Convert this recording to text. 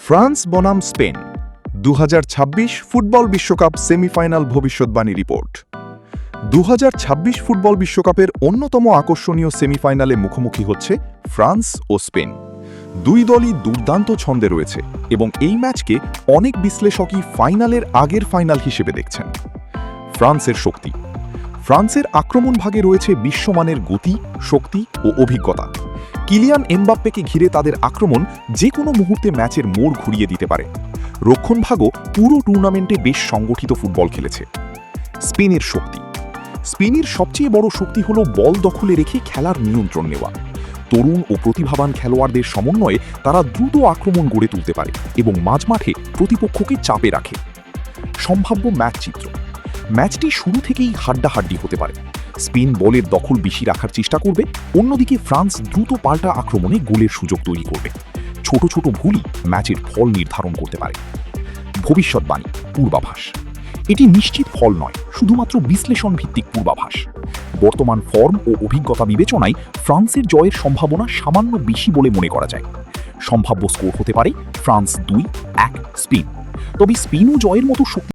France বনাম Spain 2026 football বিশ্বকাপ semifinal ভবিষ্যৎবাণী রিপোর্ট। 2026 ফুটবল বিশ্বকাপের অন্যতম আকর্ষণীয় সেমিফাইনালে মুখোমুখি হচ্ছে ফ্রান্স ও স্পেন। দুই দলই দুর্দান্ত ছন্দে রয়েছে এবং এই ম্যাচকে অনেক বিশ্লেষকই ফাইনালের আগের ফাইনাল হিসেবে দেখছেন। ফ্রান্সের শক্তি। ফ্রান্সের আক্রমণ ভাগে রয়েছে বিশ্বমানের গতি, শক্তি ও অভিজ্ঞতা। কিলিয়ান এমবাপ্পেকে ঘিরে তাদের আক্রমণ যে কোনো মুহূর্তে ম্যাচের মোড় ঘুরিয়ে দিতে পারে। রক্ষণভাগও পুরো টুর্নামেন্টে বেশ সংগঠিত ফুটবল খেলেছে। স্পেনের শক্তি। স্পেনের সবচেয়ে বড় শক্তি হল বল দখলে রেখে খেলার নিয়ন্ত্রণ নেওয়া। তরুণ ও প্রতিভাবান খেলোয়াড়দের সমন্বয়ে তারা দ্রুত আক্রমণ গড়ে তুলতে পারে এবং মাঝমাঠে প্রতিপক্ষকে চাপে রাখে। সম্ভাব্য ম্যাচ চিত্র। ম্যাচটি শুরু থেকেই হাড্ডাহাড্ডি হতে পারে। স্পেন বলের দখল বেশি রাখার চেষ্টা করবে, অন্যদিকে ফ্রান্স দ্রুত পাল্টা আক্রমণে গোলের সুযোগ তৈরি করবে। ছোট ছোট ভুলই ম্যাচের ফল নির্ধারণ করতে পারে। ভবিষ্যৎবাণী, পূর্বাভাস। এটি নিশ্চিত ফল নয়, শুধুমাত্র বিশ্লেষণ ভিত্তিক পূর্বাভাস। বর্তমান ফর্ম ও অভিজ্ঞতা বিবেচনায় ফ্রান্সের জয়ের সম্ভাবনা সামান্য বেশি বলে মনে করা যায়। সম্ভাব্য স্কোর হতে পারে ফ্রান্স 2-1 স্পেন। তবে স্পেনও জয়ের মতো শক্তি